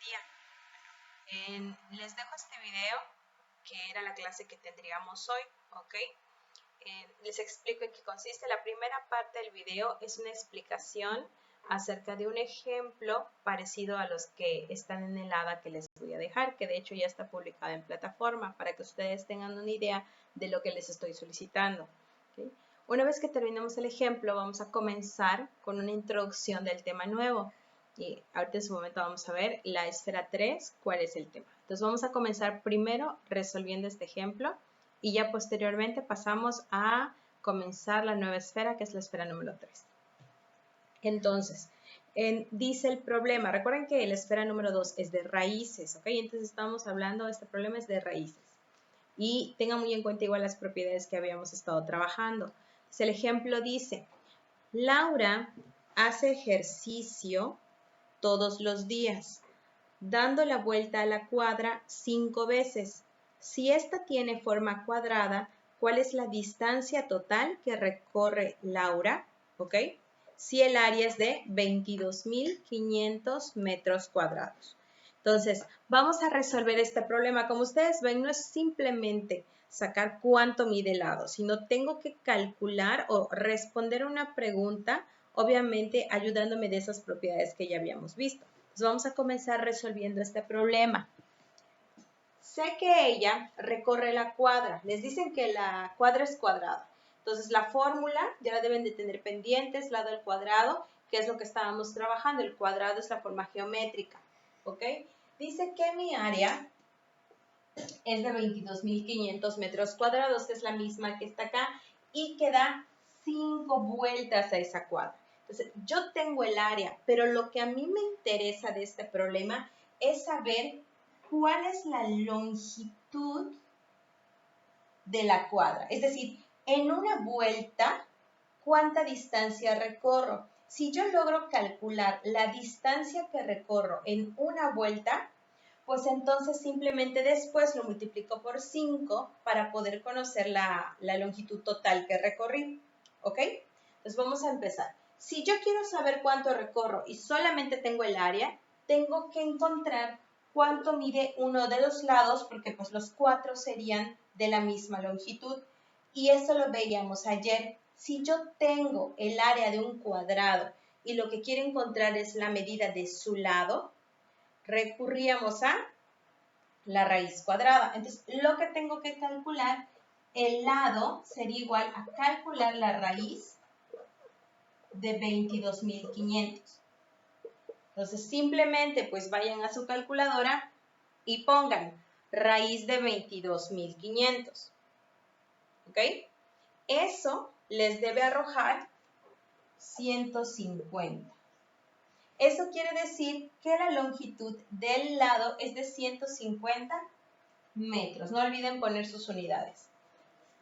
día. Les dejo este video, que era la clase que tendríamos hoy, ¿ok? Les explico en qué consiste. La primera parte del video es una explicación acerca de un ejemplo parecido a los que están en el ADA que les voy a dejar, que de hecho ya está publicada en plataforma, para que ustedes tengan una idea de lo que les estoy solicitando. ¿Okay? Una vez que terminemos el ejemplo, vamos a comenzar con una introducción del tema nuevo. Y ahorita en su momento vamos a ver la esfera 3, cuál es el tema. Entonces vamos a comenzar primero resolviendo este ejemplo y ya posteriormente pasamos a comenzar la nueva esfera, que es la esfera número 3. Entonces, dice el problema, recuerden que la esfera número 2 es de raíces, ¿ok? Entonces estamos hablando, este problema es de raíces. Y tengan muy en cuenta igual las propiedades que habíamos estado trabajando. Entonces, el ejemplo dice, Laura hace ejercicio todos los días, dando la vuelta a la cuadra 5 veces. Si esta tiene forma cuadrada, ¿cuál es la distancia total que recorre Laura? ¿Ok? Si el área es de 22.500 metros cuadrados. Entonces, vamos a resolver este problema. Como ustedes ven, no es simplemente sacar cuánto mide el lado, sino tengo que calcular o responder una pregunta, obviamente ayudándome de esas propiedades que ya habíamos visto. Entonces, vamos a comenzar resolviendo este problema. Sé que ella recorre la cuadra. Les dicen que la cuadra es cuadrada. Entonces, la fórmula ya la deben de tener pendientes, lado al cuadrado, que es lo que estábamos trabajando. El cuadrado es la forma geométrica, ¿ok? Dice que mi área es de 22.500 metros cuadrados, que es la misma que está acá, y que da 5 vueltas a esa cuadra. Entonces, yo tengo el área, pero lo que a mí me interesa de este problema es saber cuál es la longitud de la cuadra. Es decir, en una vuelta, ¿cuánta distancia recorro? Si yo logro calcular la distancia que recorro en una vuelta, pues entonces simplemente después lo multiplico por 5 para poder conocer la longitud total que recorrí. ¿Ok? Entonces vamos a empezar. Si yo quiero saber cuánto recorro y solamente tengo el área, tengo que encontrar cuánto mide uno de los lados, porque pues los 4 serían de la misma longitud. Y eso lo veíamos ayer. Si yo tengo el área de un cuadrado y lo que quiero encontrar es la medida de su lado, recurríamos a la raíz cuadrada. Entonces, lo que tengo que calcular, el lado sería igual a calcular la raíz de 22.500. Entonces, simplemente pues vayan a su calculadora y pongan raíz de 22.500. ¿Ok? Eso les debe arrojar 150. Eso quiere decir que la longitud del lado es de 150 metros. No olviden poner sus unidades.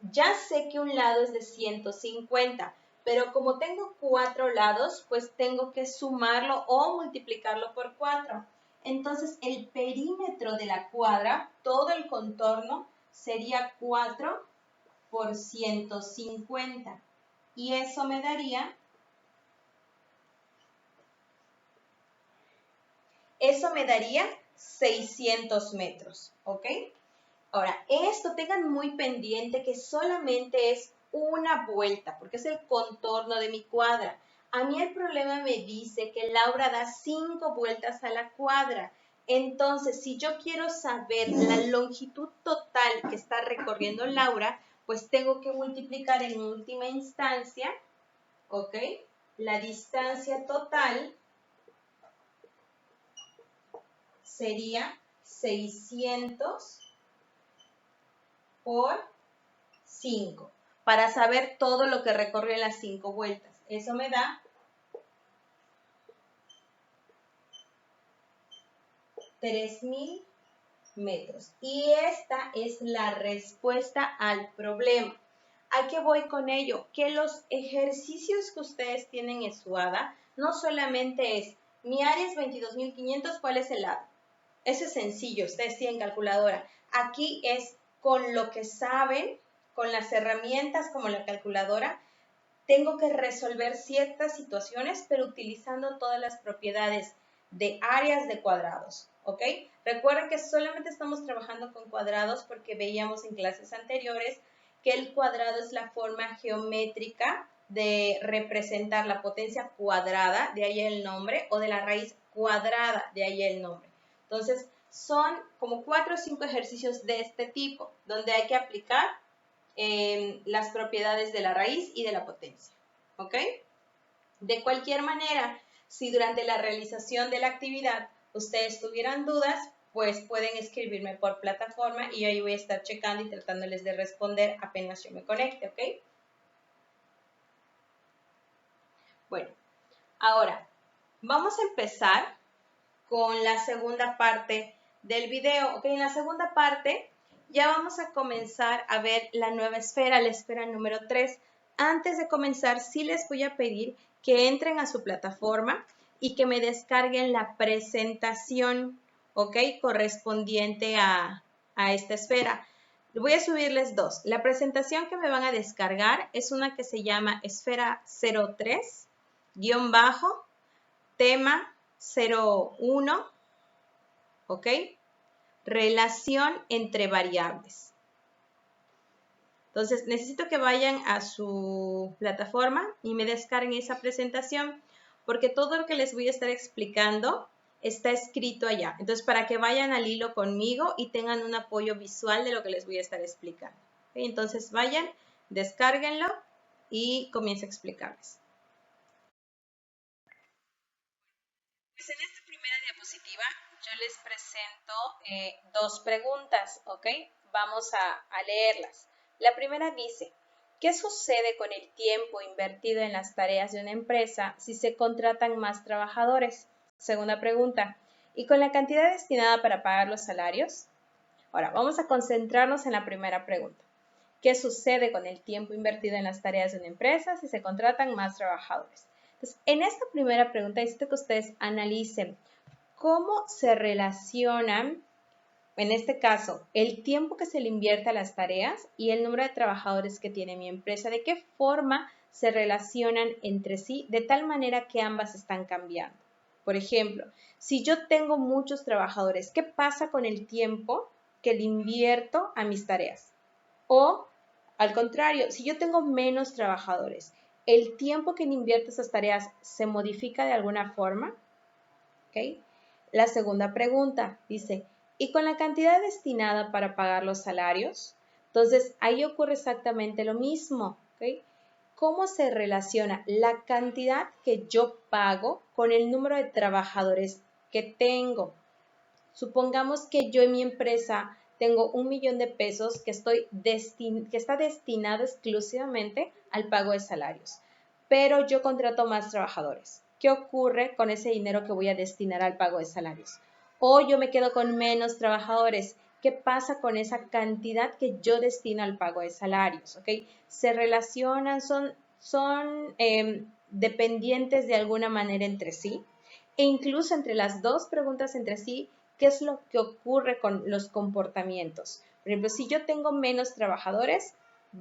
Ya sé que un lado es de 150, pero como tengo 4 lados, pues tengo que sumarlo o multiplicarlo por 4. Entonces, el perímetro de la cuadra, todo el contorno, sería 4 por 150. Y eso me daría... Eso me daría 600 metros, ¿ok? Ahora, esto tengan muy pendiente que solamente es una vuelta, porque es el contorno de mi cuadra. A mí el problema me dice que Laura da 5 vueltas a la cuadra. Entonces, si yo quiero saber la longitud total que está recorriendo Laura, pues tengo que multiplicar en última instancia, ¿ok? La distancia total sería 600 por 5, para saber todo lo que recorrió en las 5 vueltas. Eso me da 3.000 metros. Y esta es la respuesta al problema. ¿A qué voy con ello? Que los ejercicios que ustedes tienen en su ADA no solamente es, mi área es 22.500, ¿cuál es el lado? Eso es sencillo, ustedes tienen calculadora. Aquí es con lo que saben, con las herramientas como la calculadora, tengo que resolver ciertas situaciones, pero utilizando todas las propiedades de áreas de cuadrados, ¿ok? Recuerden que solamente estamos trabajando con cuadrados porque veíamos en clases anteriores que el cuadrado es la forma geométrica de representar la potencia cuadrada, de ahí el nombre, o de la raíz cuadrada, de ahí el nombre. Entonces, son como 4 o 5 ejercicios de este tipo, donde hay que aplicar las propiedades de la raíz y de la potencia, ¿ok? De cualquier manera, si durante la realización de la actividad ustedes tuvieran dudas, pues pueden escribirme por plataforma y yo ahí voy a estar checando y tratándoles de responder apenas yo me conecte, ¿ok? Bueno, ahora vamos a empezar con la segunda parte del video, ¿ok? En la segunda parte ya vamos a comenzar a ver la nueva esfera, la esfera número 3. Antes de comenzar, sí les voy a pedir que entren a su plataforma y que me descarguen la presentación, ¿ok? Correspondiente a esta esfera. Voy a subirles dos. La presentación que me van a descargar es una que se llama esfera 03, tema 01, ¿ok? Relación entre variables. Entonces, necesito que vayan a su plataforma y me descarguen esa presentación porque todo lo que les voy a estar explicando está escrito allá. Entonces, para que vayan al hilo conmigo y tengan un apoyo visual de lo que les voy a estar explicando. ¿Okay? Entonces, vayan, descárguenlo y comienzo a explicarles. Pues en esta primera diapositiva yo les presento dos preguntas, ¿ok? Vamos a leerlas. La primera dice, ¿qué sucede con el tiempo invertido en las tareas de una empresa si se contratan más trabajadores? Segunda pregunta, ¿y con la cantidad destinada para pagar los salarios? Ahora, vamos a concentrarnos en la primera pregunta. ¿Qué sucede con el tiempo invertido en las tareas de una empresa si se contratan más trabajadores? Entonces, en esta primera pregunta necesito que ustedes analicen cómo se relacionan, en este caso, el tiempo que se le invierte a las tareas y el número de trabajadores que tiene mi empresa, de qué forma se relacionan entre sí, de tal manera que ambas están cambiando. Por ejemplo, si yo tengo muchos trabajadores, ¿qué pasa con el tiempo que le invierto a mis tareas? O, al contrario, si yo tengo menos trabajadores, ¿el tiempo que le invierto a esas tareas se modifica de alguna forma? ¿Okay? La segunda pregunta dice, ¿y con la cantidad destinada para pagar los salarios? Entonces, ahí ocurre exactamente lo mismo. ¿Okay? ¿Cómo se relaciona la cantidad que yo pago con el número de trabajadores que tengo? Supongamos que yo en mi empresa tengo 1 millón de pesos que está destinado exclusivamente al pago de salarios, pero yo contrato más trabajadores. ¿Qué ocurre con ese dinero que voy a destinar al pago de salarios? O yo me quedo con menos trabajadores. ¿Qué pasa con esa cantidad que yo destino al pago de salarios? ¿Okay? Se relacionan, son dependientes de alguna manera entre sí, e incluso entre las dos preguntas entre sí, ¿qué es lo que ocurre con los comportamientos? Por ejemplo, si yo tengo menos trabajadores,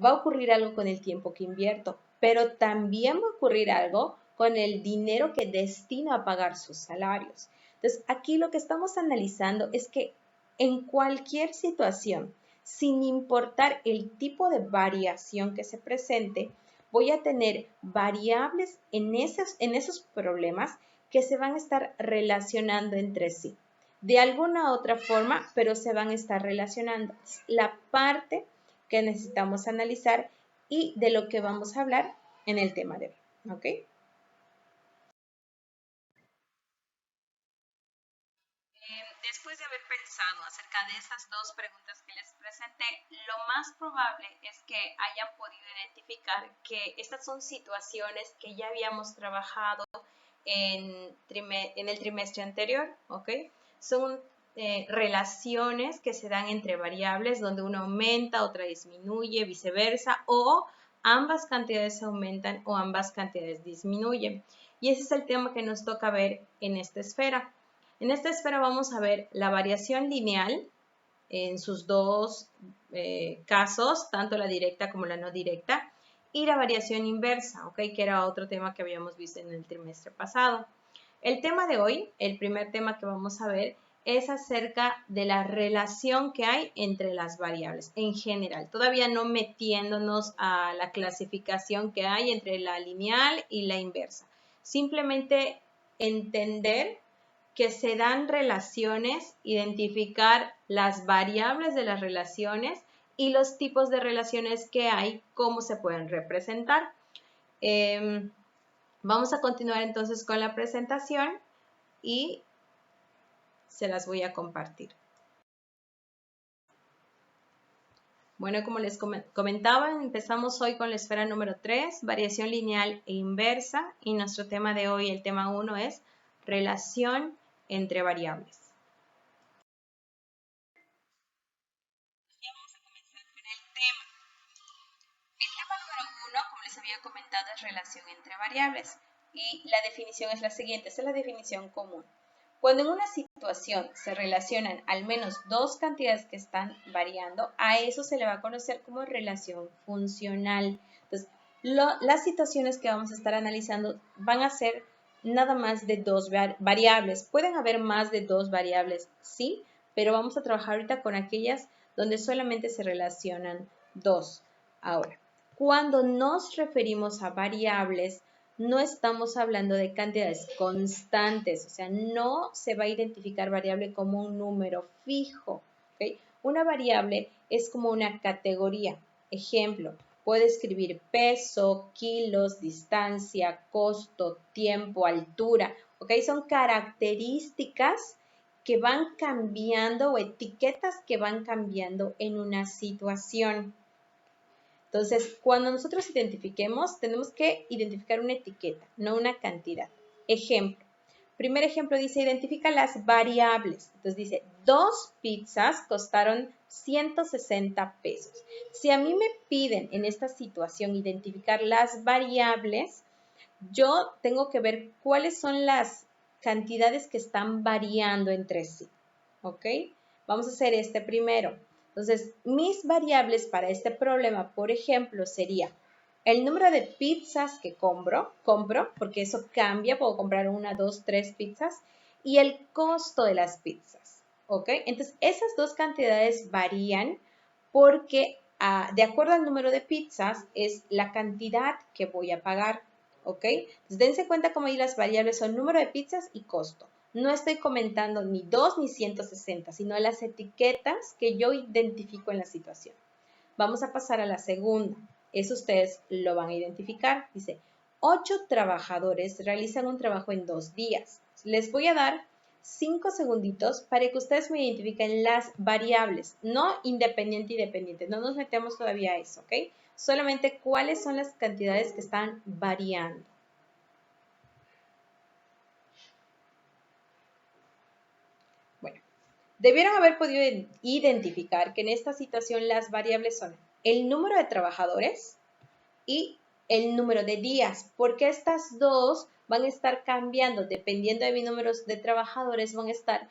va a ocurrir algo con el tiempo que invierto, pero también va a ocurrir algo con el dinero que destino a pagar sus salarios. Entonces, aquí lo que estamos analizando es que en cualquier situación, sin importar el tipo de variación que se presente, voy a tener variables en esos problemas que se van a estar relacionando entre sí. De alguna otra forma, pero se van a estar relacionando. Es la parte que necesitamos analizar y de lo que vamos a hablar en el tema de hoy. ¿Ok? Después de haber pensado acerca de esas dos preguntas que les presenté, lo más probable es que hayan podido identificar que estas son situaciones que ya habíamos trabajado en el trimestre anterior, ¿ok? Son relaciones que se dan entre variables donde una aumenta, otra disminuye, viceversa, o ambas cantidades aumentan o ambas cantidades disminuyen. Y ese es el tema que nos toca ver en esta esfera. En esta esfera vamos a ver la variación lineal en sus dos casos, tanto la directa como la no directa, y la variación inversa, ¿ok? Que era otro tema que habíamos visto en el trimestre pasado. El tema de hoy, el primer tema que vamos a ver, es acerca de la relación que hay entre las variables en general, todavía no metiéndonos a la clasificación que hay entre la lineal y la inversa. Simplemente entender que se dan relaciones, identificar las variables de las relaciones y los tipos de relaciones que hay, cómo se pueden representar. Vamos a continuar entonces con la presentación y se las voy a compartir. Bueno, como les comentaba, empezamos hoy con la esfera número 3, variación lineal e inversa, y nuestro tema de hoy, el tema 1, es relación entre variables. Vamos a comenzar con el tema. El tema número 1, como les había comentado, es relación entre variables, y la definición es la siguiente, esta es la definición común. Cuando en una situación se relacionan al menos dos cantidades que están variando, a eso se le va a conocer como relación funcional. Entonces, las situaciones que vamos a estar analizando van a ser nada más de dos variables. Pueden haber más de dos variables, sí, pero vamos a trabajar ahorita con aquellas donde solamente se relacionan dos. Ahora, cuando nos referimos a variables, no estamos hablando de cantidades constantes, o sea, no se va a identificar variable como un número fijo, ¿ok? Una variable es como una categoría. Ejemplo, puede escribir peso, kilos, distancia, costo, tiempo, altura, ¿ok? Son características que van cambiando o etiquetas que van cambiando en una situación. Entonces, cuando nosotros identifiquemos, tenemos que identificar una etiqueta, no una cantidad. Ejemplo. Primer ejemplo dice, identifica las variables. Entonces dice, 2 pizzas costaron 160 pesos. Si a mí me piden en esta situación identificar las variables, yo tengo que ver cuáles son las cantidades que están variando entre sí. ¿Ok? Vamos a hacer este primero. Entonces, mis variables para este problema, por ejemplo, sería el número de pizzas que compro, porque eso cambia, puedo comprar 1, 2, 3 pizzas, y el costo de las pizzas, ¿ok? Entonces, esas dos cantidades varían porque de acuerdo al número de pizzas es la cantidad que voy a pagar, ¿ok? Entonces, dense cuenta cómo ahí las variables son número de pizzas y costo. No estoy comentando ni 2 ni 160, sino las etiquetas que yo identifico en la situación. Vamos a pasar a la segunda. Eso ustedes lo van a identificar. Dice, 8 trabajadores realizan un trabajo en 2 días. Les voy a dar 5 segunditos para que ustedes me identifiquen las variables, no independiente y dependiente. No nos metemos todavía a eso, ¿ok? Solamente cuáles son las cantidades que están variando. Bueno, debieron haber podido identificar que en esta situación las variables son el número de trabajadores y el número de días, porque estas dos van a estar cambiando, dependiendo de mi número de trabajadores, van a estar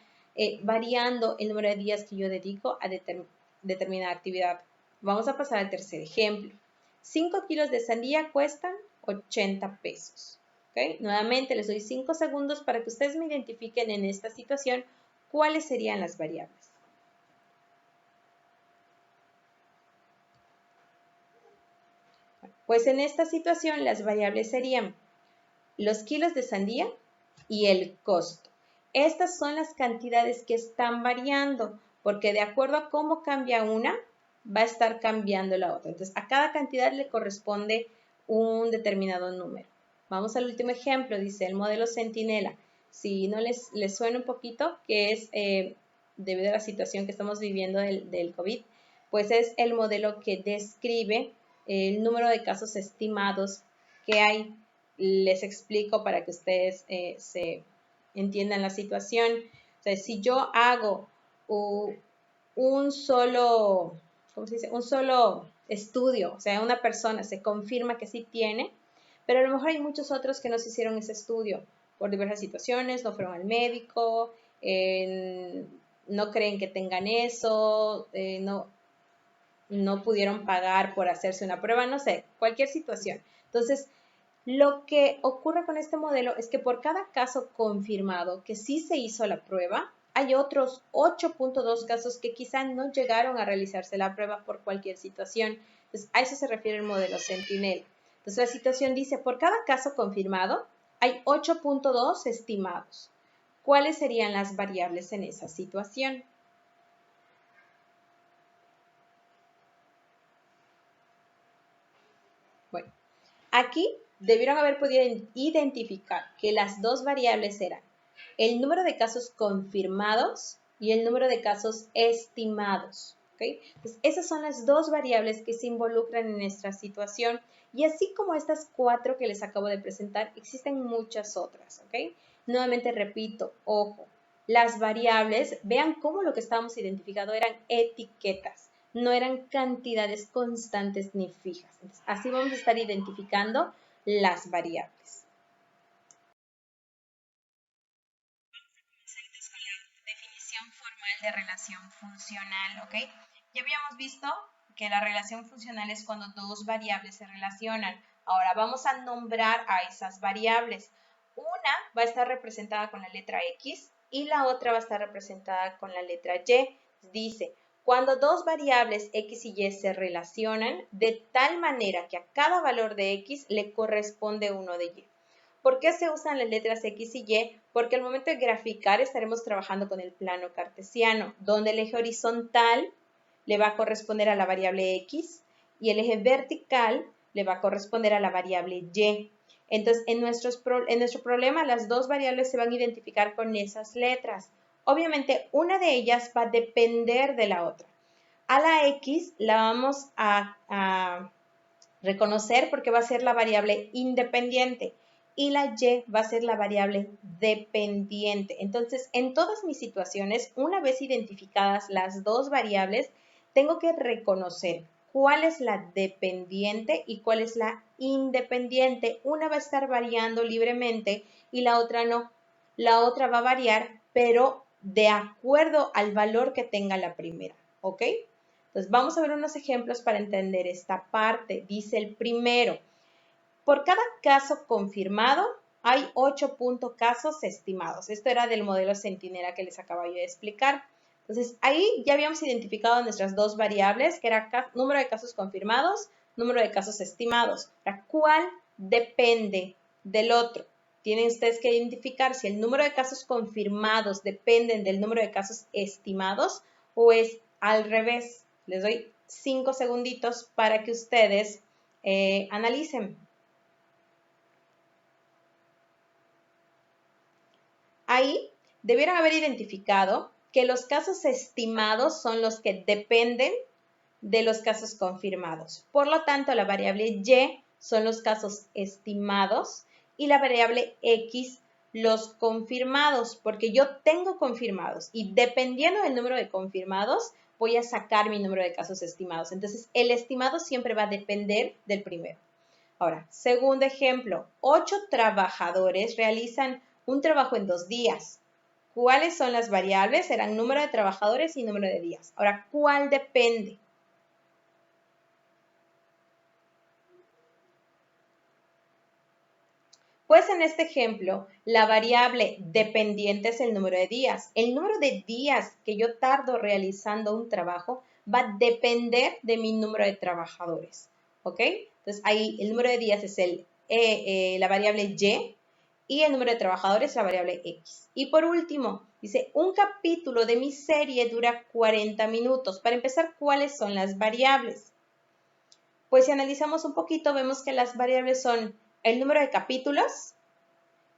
variando el número de días que yo dedico a determinada actividad. Vamos a pasar al tercer ejemplo. 5 kilos de sandía cuestan 80 pesos. ¿Okay? Nuevamente les doy 5 segundos para que ustedes me identifiquen en esta situación cuáles serían las variables. Pues en esta situación las variables serían los kilos de sandía y el costo. Estas son las cantidades que están variando, porque de acuerdo a cómo cambia una, va a estar cambiando la otra. Entonces, a cada cantidad le corresponde un determinado número. Vamos al último ejemplo, dice el modelo Centinela. Si no les suena un poquito, que es debido a la situación que estamos viviendo del COVID, pues es el modelo que describe el número de casos estimados que hay. Les explico para que ustedes se entiendan la situación. O sea, si yo hago un solo, ¿cómo se dice? Un solo estudio, o sea, una persona se confirma que sí tiene, pero a lo mejor hay muchos otros que no se hicieron ese estudio por diversas situaciones, no fueron al médico, no creen que tengan eso, no pudieron pagar por hacerse una prueba, no sé, cualquier situación. Entonces, Lo que ocurre con este modelo es que por cada caso confirmado que sí se hizo la prueba, hay otros 8.2 casos que quizá no llegaron a realizarse la prueba por cualquier situación. Entonces, a eso se refiere el modelo Sentinel. Entonces, la situación dice, por cada caso confirmado, hay 8.2 estimados. ¿Cuáles serían las variables en esa situación? Bueno, aquí debieron haber podido identificar que las dos variables eran el número de casos confirmados y el número de casos estimados. ¿Okay? Entonces, esas son las dos variables que se involucran en nuestra situación y así como estas 4 que les acabo de presentar, existen muchas otras. ¿Okay? Nuevamente repito, ojo, las variables, vean cómo lo que estábamos identificando eran etiquetas, no eran cantidades constantes ni fijas. Entonces, así vamos a estar identificando las variables. Definición formal de relación funcional, ¿ok? Ya habíamos visto que la relación funcional es cuando dos variables se relacionan. Ahora vamos a nombrar a esas variables. Una va a estar representada con la letra X y la otra va a estar representada con la letra Y. Dice, cuando dos variables X y Y se relacionan de tal manera que a cada valor de X le corresponde uno de Y. ¿Por qué se usan las letras X y Y? Porque al momento de graficar estaremos trabajando con el plano cartesiano, donde el eje horizontal le va a corresponder a la variable X y el eje vertical le va a corresponder a la variable Y. Entonces, en nuestro problema, las dos variables se van a identificar con esas letras. Obviamente, una de ellas va a depender de la otra. A la X la vamos a reconocer porque va a ser la variable independiente y la Y va a ser la variable dependiente. Entonces, en todas mis situaciones, una vez identificadas las dos variables, tengo que reconocer cuál es la dependiente y cuál es la independiente. Una va a estar variando libremente y la otra no. La otra va a variar, pero de acuerdo al valor que tenga la primera, ¿ok? Entonces, vamos a ver unos ejemplos para entender esta parte. Dice el primero, por cada caso confirmado, hay 8 casos estimados. Esto era del modelo Centinela que les acabo de explicar. Entonces, ahí ya habíamos identificado nuestras dos variables, que era número de casos confirmados, número de casos estimados. ¿Cuál depende del otro? Tienen ustedes que identificar si el número de casos confirmados dependen del número de casos estimados o es al revés. Les doy 5 segunditos para que ustedes analicen. Ahí debieron haber identificado que los casos estimados son los que dependen de los casos confirmados. Por lo tanto, la variable Y son los casos estimados y la variable X los confirmados, porque yo tengo confirmados y dependiendo del número de confirmados, voy a sacar mi número de casos estimados. Entonces, el estimado siempre va a depender del primero. Ahora, segundo ejemplo, 8 trabajadores realizan un trabajo en 2 días. ¿Cuáles son las variables? Serán número de trabajadores y número de días. Ahora, ¿cuál depende? Pues en este ejemplo, la variable dependiente es el número de días. El número de días que yo tardo realizando un trabajo va a depender de mi número de trabajadores. ¿Ok? Entonces ahí el número de días es la variable Y el número de trabajadores la variable X. Y por último, dice, un capítulo de mi serie dura 40 minutos. Para empezar, ¿cuáles son las variables? Pues si analizamos un poquito, vemos que las variables son el número de capítulos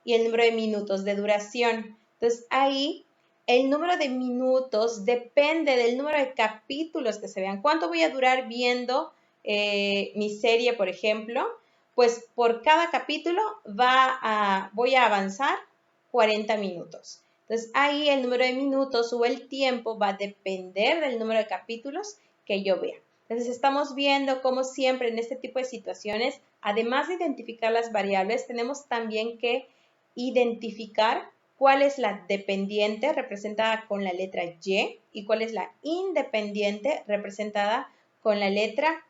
y el número de minutos de duración. Entonces, ahí el número de minutos depende del número de capítulos que se vean. ¿Cuánto voy a durar viendo mi serie, por ejemplo? Pues por cada capítulo voy a avanzar 40 minutos. Entonces, ahí el número de minutos o el tiempo va a depender del número de capítulos que yo vea. Entonces, estamos viendo cómo siempre en este tipo de situaciones, además de identificar las variables, tenemos también que identificar cuál es la dependiente representada con la letra y cuál es la independiente representada con la letra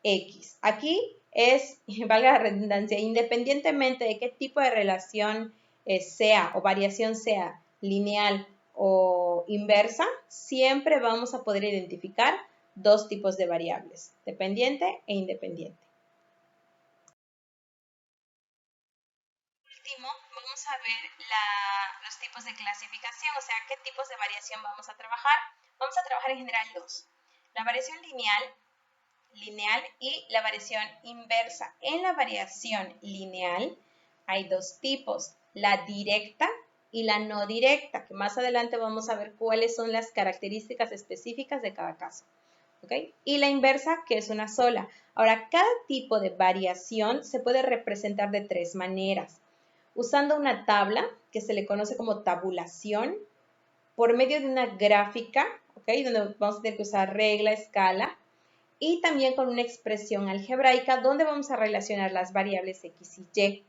X. Aquí es, valga la redundancia, independientemente de qué tipo de relación sea o variación sea lineal o inversa, siempre vamos a poder identificar dos tipos de variables, dependiente e independiente. Último, vamos a ver los tipos de clasificación, o sea, qué tipos de variación vamos a trabajar. Vamos a trabajar en general dos. La variación lineal y la variación inversa. En la variación lineal hay dos tipos, la directa y la no directa, que más adelante vamos a ver cuáles son las características específicas de cada caso. ¿Okay? Y la inversa, que es una sola. Ahora, cada tipo de variación se puede representar de tres maneras. Usando una tabla, que se le conoce como tabulación, por medio de una gráfica, ¿okay? Donde vamos a tener que usar regla, escala, y también con una expresión algebraica donde vamos a relacionar las variables x y y.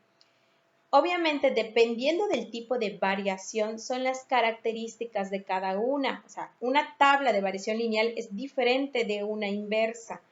Obviamente, dependiendo del tipo de variación, son las características de cada una. O sea, una tabla de variación lineal es diferente de una inversa.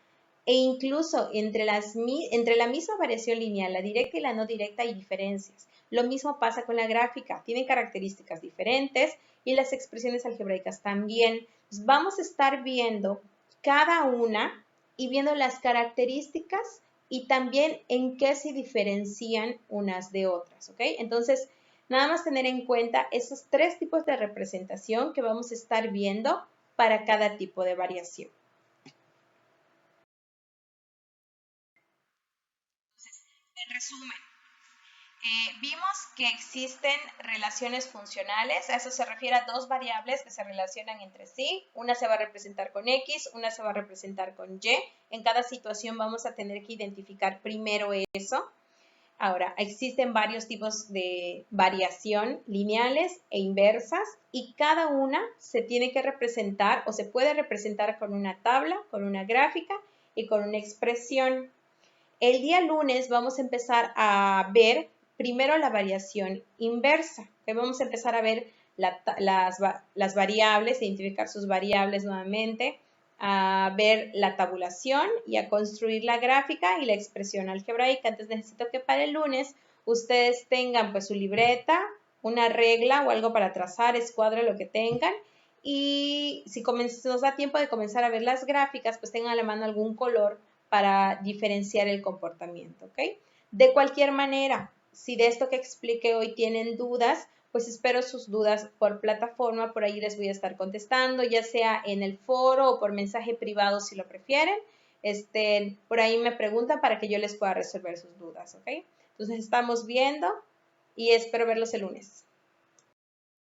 E incluso entre la misma variación lineal, la directa y la no directa, hay diferencias. Lo mismo pasa con la gráfica. Tienen características diferentes y las expresiones algebraicas también. Entonces, vamos a estar viendo cada una y viendo las características y también en qué se diferencian unas de otras, ¿ok? Entonces, nada más tener en cuenta esos tres tipos de representación que vamos a estar viendo para cada tipo de variación. En resumen, vimos que existen relaciones funcionales, a eso se refiere a dos variables que se relacionan entre sí, una se va a representar con X, una se va a representar con Y, en cada situación vamos a tener que identificar primero eso. Ahora, existen varios tipos de variación lineales e inversas y cada una se tiene que representar o se puede representar con una tabla, con una gráfica y con una expresión. El día lunes vamos a empezar a ver primero la variación inversa, que vamos a empezar a ver las variables, identificar sus variables nuevamente, a ver la tabulación y a construir la gráfica y la expresión algebraica. Entonces necesito que para el lunes ustedes tengan pues su libreta, una regla o algo para trazar, escuadra, lo que tengan. Y si nos da tiempo de comenzar a ver las gráficas, pues tengan a la mano algún color para diferenciar el comportamiento, ¿ok? De cualquier manera, si de esto que expliqué hoy tienen dudas, pues espero sus dudas por plataforma, por ahí les voy a estar contestando, ya sea en el foro o por mensaje privado si lo prefieren. Por ahí me preguntan para que yo les pueda resolver sus dudas, ¿ok? Entonces estamos viendo y espero verlos el lunes.